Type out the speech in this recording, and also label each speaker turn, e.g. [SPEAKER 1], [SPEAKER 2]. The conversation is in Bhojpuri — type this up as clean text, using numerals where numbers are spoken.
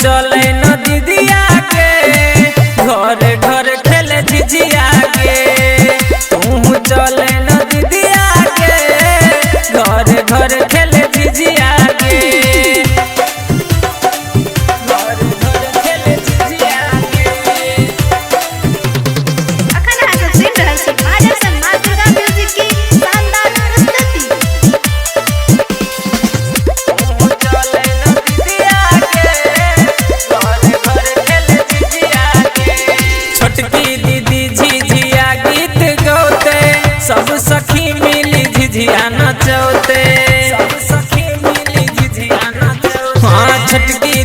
[SPEAKER 1] चले न दीदिया के घर घर खेले झिझिया के। तू चले न दीदिया के घर घर खेले झिझिया के। घर घर खेले झिझिया के।
[SPEAKER 2] अखन अहाँ सब सुनि रहल छी बाजर माँ दुर्गा म्यूजिक की शानदार प्रस्तुति।
[SPEAKER 1] तू चले न दीदिया के घर घर खेले झिझिया के। छोटकी दीदी झिझिया गीत गौते सब सखी मिली झिझिया नचौते। सब सखी मिली झिझिया नचौते। हाँ छोटकी